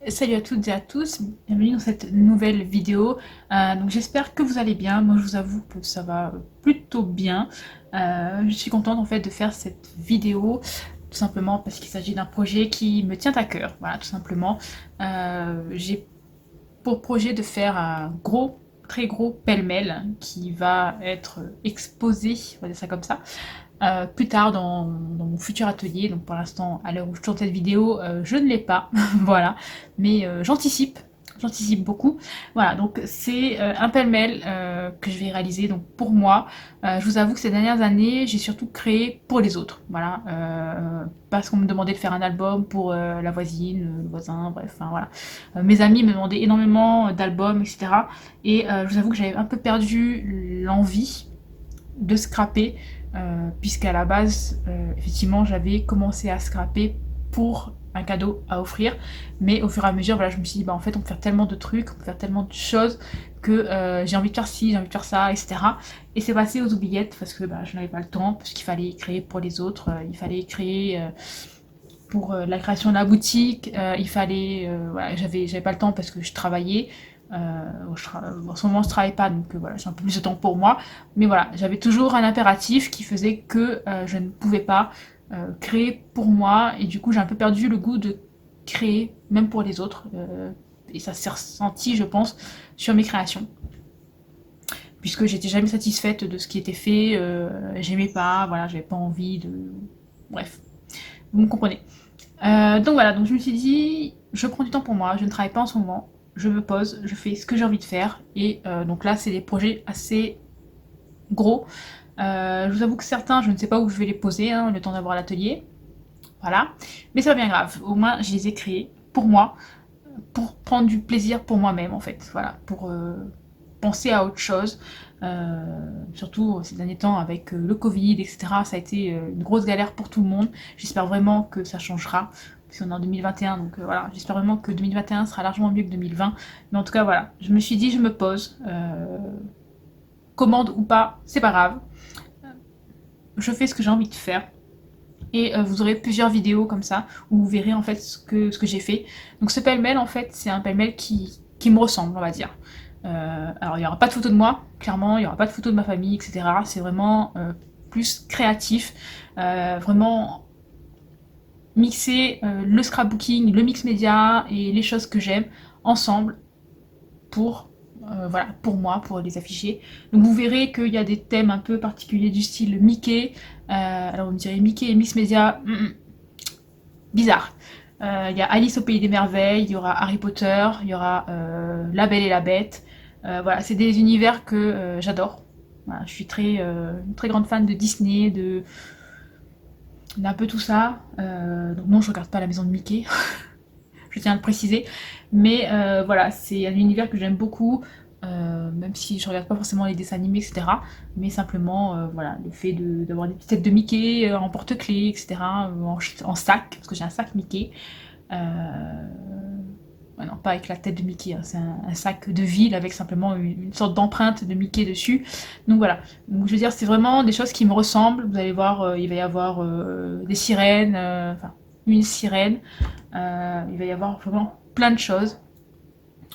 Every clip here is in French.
Salut à toutes et à tous, bienvenue dans cette nouvelle vidéo. Donc j'espère que vous allez bien. Moi je vous avoue que ça va plutôt bien. Je suis contente en fait de faire cette vidéo tout simplement parce qu'il s'agit d'un projet qui me tient à cœur. Voilà, tout simplement. J'ai pour projet de faire un gros, très gros pêle-mêle qui va être exposé, on va dire ça comme ça, plus tard dans mon futur atelier. Donc pour l'instant, à l'heure où je tourne cette vidéo, je ne l'ai pas, voilà, mais j'anticipe beaucoup. Voilà, donc c'est un pêle-mêle que je vais réaliser donc pour moi. Je vous avoue que ces dernières années, j'ai surtout créé pour les autres, voilà, parce qu'on me demandait de faire un album pour la voisine, le voisin, bref, enfin voilà. Mes amis me demandaient énormément d'albums, etc. Et je vous avoue que j'avais un peu perdu l'envie de scraper, puisqu'à la base, effectivement, j'avais commencé à scraper pour un cadeau à offrir, mais au fur et à mesure, voilà, je me suis dit, bah en fait, on peut faire tellement de trucs, on peut faire tellement de choses que j'ai envie de faire ci, j'ai envie de faire ça, etc. Et c'est passé aux oubliettes parce que bah, je n'avais pas le temps, parce qu'il fallait créer pour les autres, il fallait créer pour la création de la boutique, il fallait, voilà, j'avais pas le temps parce que je travaillais. En ce moment, je travaille pas, donc voilà, j'ai un peu plus de temps pour moi. Mais voilà, j'avais toujours un impératif qui faisait que je ne pouvais pas créer pour moi, et du coup, j'ai un peu perdu le goût de créer, même pour les autres. Et ça s'est ressenti, je pense, sur mes créations. Puisque j'étais jamais satisfaite de ce qui était fait, j'aimais pas, voilà, j'avais pas envie de. Bref, vous me comprenez. Donc voilà, donc je me suis dit, je prends du temps pour moi, je ne travaille pas en ce moment, je me pose, je fais ce que j'ai envie de faire, et donc là c'est des projets assez gros. Je vous avoue que certains, je ne sais pas où je vais les poser, hein, le temps d'avoir l'atelier, voilà, mais c'est pas bien grave, au moins je les ai créés pour moi, pour prendre du plaisir pour moi-même en fait, voilà, pour penser à autre chose. Surtout ces derniers temps avec le Covid, etc. Ça a été une grosse galère pour tout le monde. J'espère vraiment que ça changera. Puisqu'on est en 2021, donc voilà, j'espère vraiment que 2021 sera largement mieux que 2020. Mais en tout cas, voilà, je me suis dit, je me pose. Commande ou pas, c'est pas grave. Je fais ce que j'ai envie de faire. Et vous aurez plusieurs vidéos comme ça, où vous verrez en fait ce que j'ai fait. Donc ce pêle-mêle, en fait, c'est un pêle-mêle qui me ressemble, on va dire. Alors il n'y aura pas de photos de moi, clairement, il n'y aura pas de photos de ma famille, etc. C'est vraiment plus créatif, vraiment mixer le scrapbooking, le mix média et les choses que j'aime ensemble pour voilà, pour moi, pour les afficher. Donc vous verrez qu'il y a des thèmes un peu particuliers du style Mickey. Alors vous me direz Mickey et Mix Media, bizarre. Il y a Alice au pays des merveilles, il y aura Harry Potter, il y aura La Belle et la Bête. Voilà, c'est des univers que j'adore. Voilà, je suis une très grande fan de Disney, d'un peu tout ça. Donc non, je regarde pas la maison de Mickey, je tiens à le préciser. Mais voilà, c'est un univers que j'aime beaucoup, même si je regarde pas forcément les dessins animés, etc. Mais simplement, voilà, le fait d'avoir des petites têtes de Mickey en porte-clés, etc. En sac, parce que j'ai un sac Mickey. Euh, ouais, non, pas avec la tête de Mickey, hein, c'est un sac de ville avec simplement une sorte d'empreinte de Mickey dessus. Donc voilà. Donc je veux dire, c'est vraiment des choses qui me ressemblent. Vous allez voir, il va y avoir des sirènes, enfin une sirène. Il va y avoir vraiment plein de choses.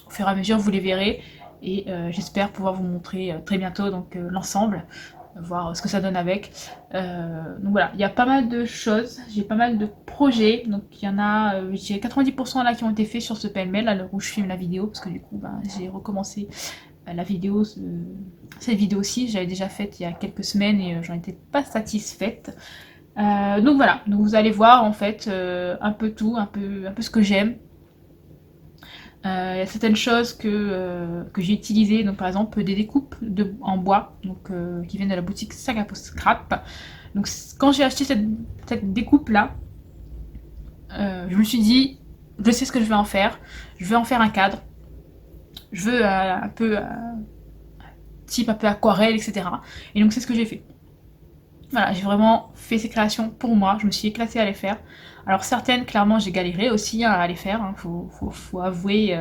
Au fur et à mesure, vous les verrez. Et j'espère pouvoir vous montrer très bientôt donc l'ensemble, voir ce que ça donne avec. Donc voilà, il y a pas mal de choses, j'ai pas mal de projets, donc il y en a, je dirais 90% là qui ont été faits sur ce pêle-mêle à l'heure où je filme la vidéo, parce que du coup ben, j'ai recommencé la vidéo, cette vidéo-ci, j'avais déjà faite il y a quelques semaines et j'en étais pas satisfaite. Donc voilà, donc vous allez voir en fait un peu tout, un peu ce que j'aime. Il y a certaines choses que j'ai utilisées, donc par exemple des découpes en bois, donc, qui viennent de la boutique Sac à Peau Scrap. Donc quand j'ai acheté cette découpe là, je me suis dit, je sais ce que je vais en faire, je vais en faire un cadre, je veux un peu type un peu aquarelle, etc. Et donc c'est ce que j'ai fait. Voilà, j'ai vraiment fait ces créations pour moi, je me suis éclatée à les faire. Alors certaines, clairement, j'ai galéré aussi hein, à les faire, hein, faut avouer,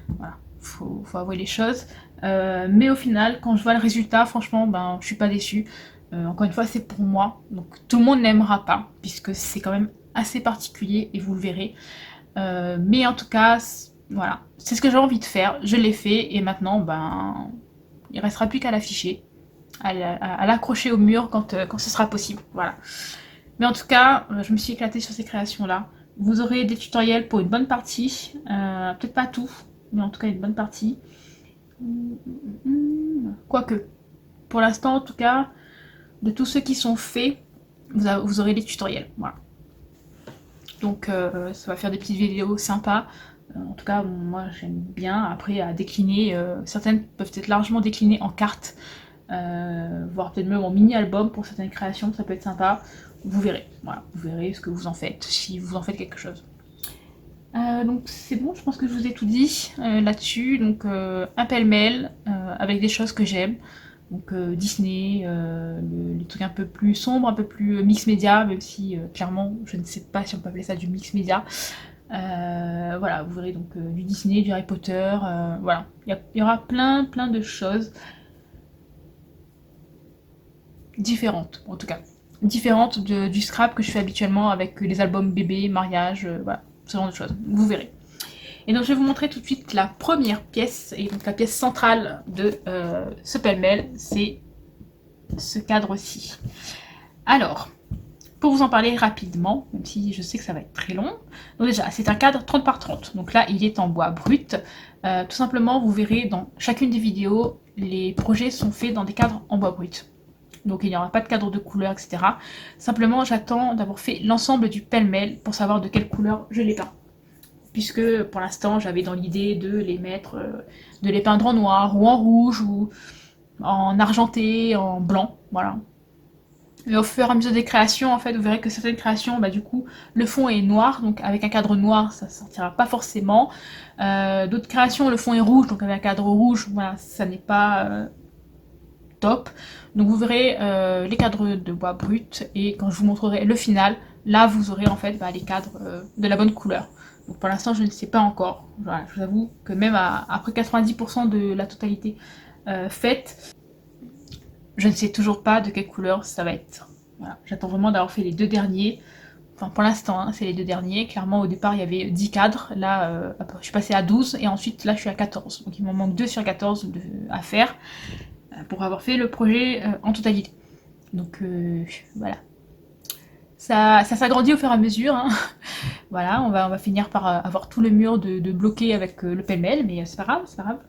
voilà, faut avouer les choses. Mais au final, quand je vois le résultat, franchement, ben, je suis pas déçue. Encore une fois, c'est pour moi, donc tout le monde n'aimera pas, puisque c'est quand même assez particulier, et vous le verrez. Mais en tout cas, voilà, c'est ce que j'ai envie de faire, je l'ai fait, et maintenant, ben, il restera plus qu'à l'afficher, à l'accrocher au mur quand ce sera possible, voilà. Mais en tout cas, je me suis éclatée sur ces créations-là. Vous aurez des tutoriels pour une bonne partie, peut-être pas tout, mais en tout cas une bonne partie. Quoique, pour l'instant en tout cas, de tous ceux qui sont faits, vous aurez les tutoriels, voilà. Donc ça va faire des petites vidéos sympas. En tout cas, moi j'aime bien. Après, à décliner, certaines peuvent être largement déclinées en cartes, voire peut-être même en mini-album pour certaines créations, ça peut être sympa. Vous verrez, voilà, vous verrez ce que vous en faites, si vous en faites quelque chose. Donc c'est bon, je pense que je vous ai tout dit là-dessus. Donc un pêle-mêle avec des choses que j'aime. Donc Disney, les trucs un peu plus sombres, un peu plus mix média, même si clairement je ne sais pas si on peut appeler ça du mix média. Voilà, vous verrez donc du Disney, du Harry Potter, voilà. Il y aura plein de choses différentes, en tout cas. Différentes du scrap que je fais habituellement avec les albums bébés, mariage, voilà, ce genre de choses. Vous verrez. Et donc je vais vous montrer tout de suite la première pièce, et donc la pièce centrale de ce pêle-mêle, c'est ce cadre-ci. Alors, pour vous en parler rapidement, même si je sais que ça va être très long, donc déjà c'est un cadre 30 par 30, donc là il est en bois brut. Tout simplement, vous verrez dans chacune des vidéos, les projets sont faits dans des cadres en bois brut. Donc il n'y aura pas de cadre de couleur, etc. Simplement, j'attends d'avoir fait l'ensemble du pêle-mêle pour savoir de quelle couleur je les peins. Puisque pour l'instant, j'avais dans l'idée de les mettre, de les peindre en noir ou en rouge ou en argenté, en blanc, voilà. Et au fur et à mesure des créations, en fait, vous verrez que certaines créations, bah, du coup, le fond est noir, donc avec un cadre noir, ça sortira pas forcément. D'autres créations, le fond est rouge, donc avec un cadre rouge, voilà, ça n'est pas top. Donc vous verrez les cadres de bois brut, et quand je vous montrerai le final, là vous aurez en fait les cadres de la bonne couleur. Donc pour l'instant je ne sais pas encore. Voilà, je vous avoue que même après 90% de la totalité faite, je ne sais toujours pas de quelle couleur ça va être. Voilà, j'attends vraiment d'avoir fait les deux derniers. Enfin pour l'instant, hein, c'est les deux derniers. Clairement au départ il y avait 10 cadres, là je suis passée à 12 et ensuite là je suis à 14. Donc il m'en manque 2 sur 14 à faire pour avoir fait le projet en totalité. Donc voilà. Ça s'agrandit au fur et à mesure, hein. Voilà, on va finir par avoir tout le mur de bloqué avec le pêle-mêle, mais c'est pas grave, c'est pas grave.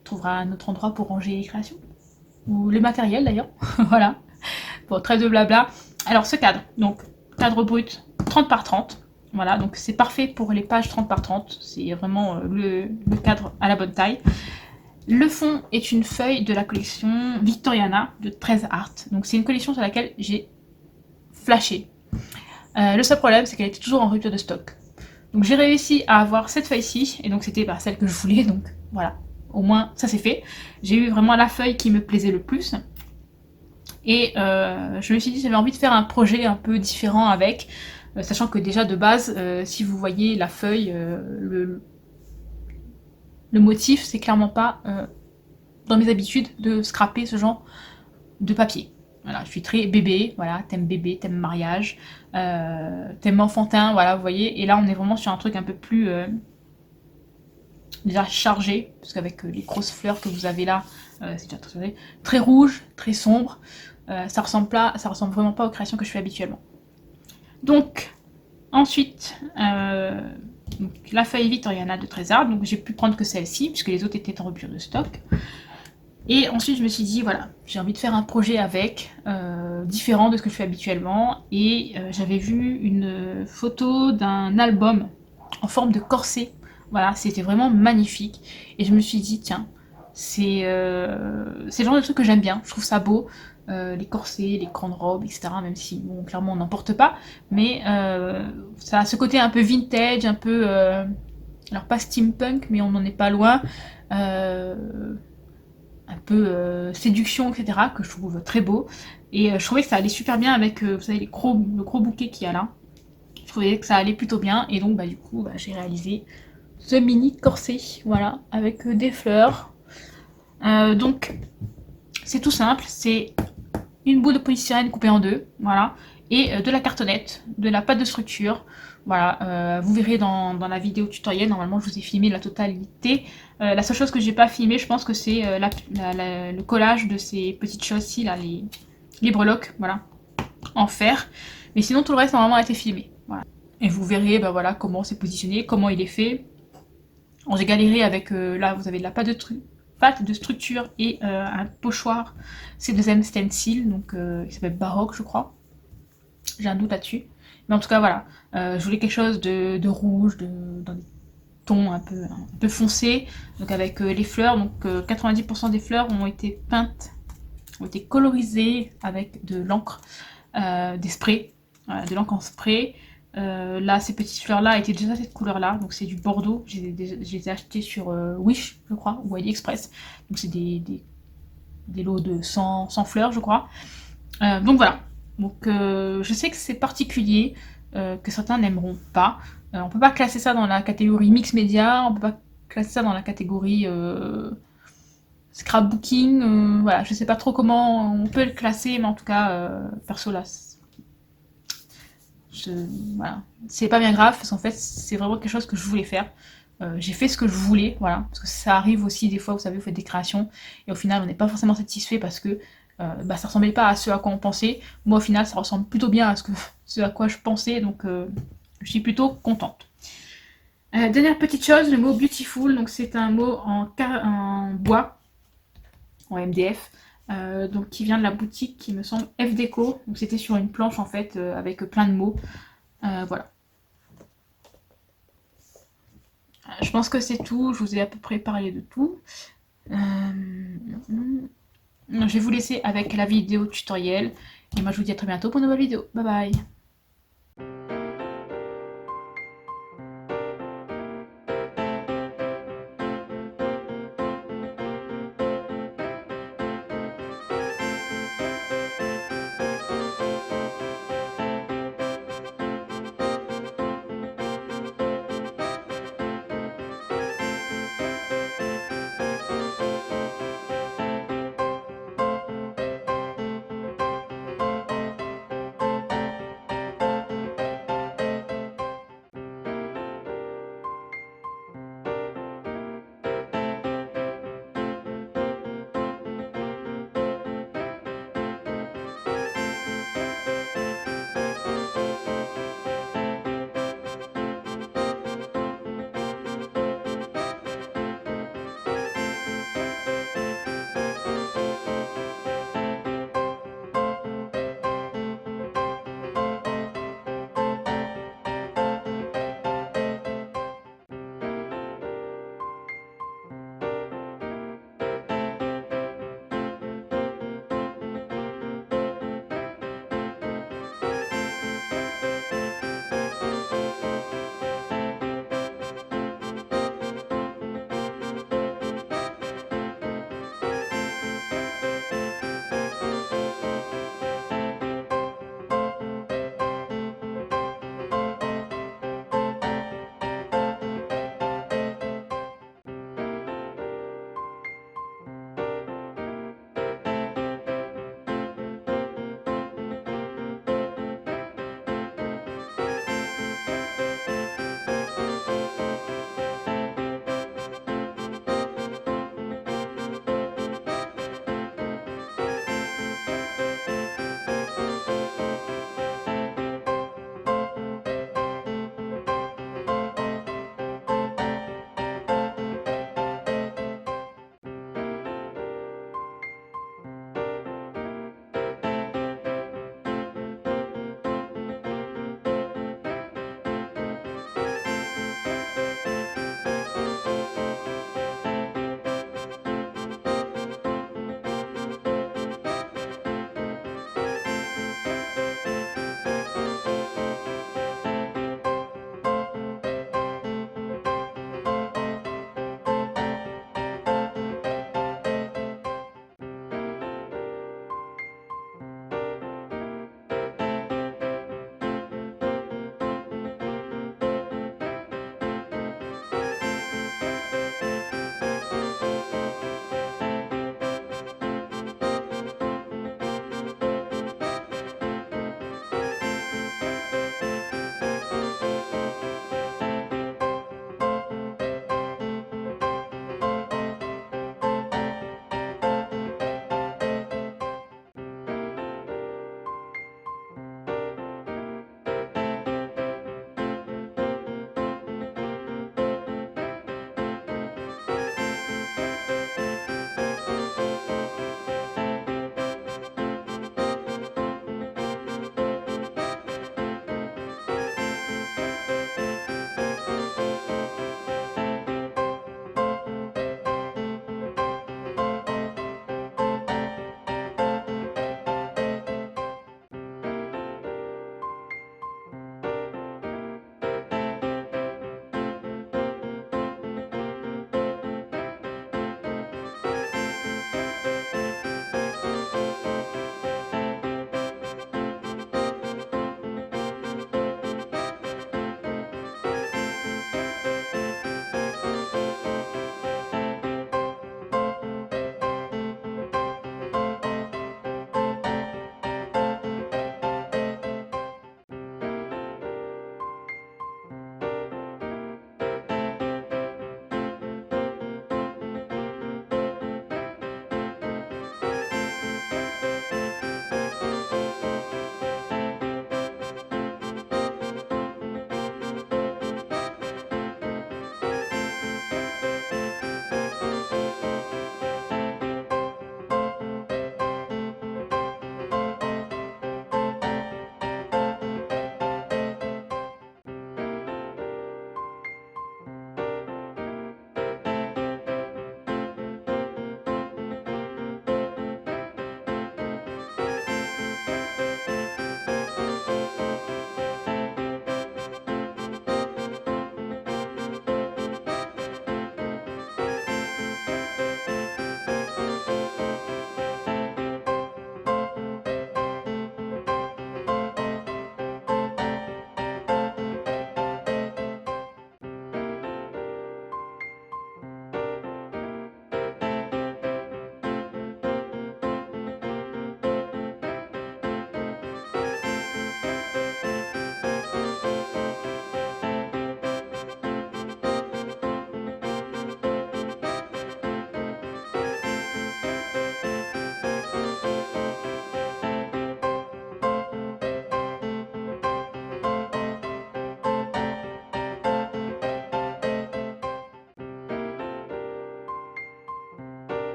On trouvera un autre endroit pour ranger les créations. Ou le matériel d'ailleurs. Voilà. Bon, trêve de blabla. Alors ce cadre, donc cadre brut 30 par 30. Voilà, donc c'est parfait pour les pages 30 par 30. C'est vraiment le cadre à la bonne taille. Le fond est une feuille de la collection Victoriana de 13 Art. Donc c'est une collection sur laquelle j'ai flashé. Le seul problème, c'est qu'elle était toujours en rupture de stock. Donc j'ai réussi à avoir cette feuille-ci, et donc c'était celle que je voulais, donc voilà. Au moins, ça c'est fait. J'ai eu vraiment la feuille qui me plaisait le plus. Et je me suis dit, j'avais envie de faire un projet un peu différent avec, sachant que déjà de base, si vous voyez la feuille, le motif, c'est clairement pas dans mes habitudes de scraper ce genre de papier. Voilà, je suis très bébé, voilà, thème bébé, thème mariage, thème enfantin, voilà, vous voyez. Et là, on est vraiment sur un truc un peu plus déjà chargé, parce qu'avec les grosses fleurs que vous avez là, c'est déjà très rouge, très sombre. Ça ressemble vraiment pas aux créations que je fais habituellement. Donc, ensuite, donc, la feuille Victoriana de 13 Art, donc j'ai pu prendre que celle-ci, puisque les autres étaient en rupture de stock. Et ensuite, je me suis dit, voilà, j'ai envie de faire un projet avec, différent de ce que je fais habituellement. Et j'avais vu une photo d'un album en forme de corset. Voilà, c'était vraiment magnifique. Et je me suis dit, tiens, c'est le genre de truc que j'aime bien. Je trouve ça beau. Les corsets, les grandes robes, etc. Même si, bon, clairement, on n'en porte pas. Mais ça a ce côté un peu vintage, un peu... alors, pas steampunk, mais on n'en est pas loin. Un peu séduction, etc. que je trouve très beau. Et je trouvais que ça allait super bien avec, vous savez, le gros bouquet qu'il y a là. Je trouvais que ça allait plutôt bien. Et donc, du coup, j'ai réalisé ce mini corset, voilà, avec des fleurs. Donc, c'est tout simple. C'est une boule de polystyrène coupée en deux, voilà. et de la cartonnette, de la pâte de structure. Voilà, vous verrez dans la vidéo tutoriel, normalement je vous ai filmé la totalité. La seule chose que j'ai pas filmé, je pense que c'est le collage de ces petites choses-ci, là, les breloques, voilà, en fer. Mais sinon tout le reste normalement a été filmé. Voilà. Et vous verrez ben, voilà, comment c'est positionné, comment il est fait. J'ai galéré avec, là vous avez de la pâte de structure et un pochoir C2M stencil, donc il s'appelle Baroque je crois. J'ai un doute là-dessus. Mais en tout cas voilà, je voulais quelque chose de rouge, dans des tons un peu foncés, donc avec les fleurs, donc 90% des fleurs ont été peintes, ont été colorisées avec de l'encre, des sprays, de l'encre en spray. Là, ces petites fleurs-là étaient déjà cette couleur-là, donc c'est du bordeaux. Je les ai achetées sur Wish, je crois, ou AliExpress. Donc c'est des lots de 100 fleurs, je crois. Donc voilà. Donc je sais que c'est particulier, que certains n'aimeront pas. On peut pas classer ça dans la catégorie mix média, on peut pas classer ça dans la catégorie scrapbooking. Voilà, je sais pas trop comment on peut le classer, mais en tout cas, perso là, voilà. C'est pas bien grave, parce qu'en fait, c'est vraiment quelque chose que je voulais faire. J'ai fait ce que je voulais, voilà. Parce que ça arrive aussi des fois, vous savez, vous faites des créations, et au final, on n'est pas forcément satisfait parce que bah, ça ressemblait pas à ce à quoi on pensait. Moi, au final, ça ressemble plutôt bien à ce à quoi je pensais, donc je suis plutôt contente. Dernière petite chose, le mot beautiful, donc c'est un mot en bois, en MDF, donc qui vient de la boutique qui me semble F Déco. Donc c'était sur une planche en fait avec plein de mots. Voilà. Je pense que c'est tout. Je vous ai à peu près parlé de tout. Je vais vous laisser avec la vidéo tutoriel. Et moi je vous dis à très bientôt pour une nouvelle vidéo. Bye bye.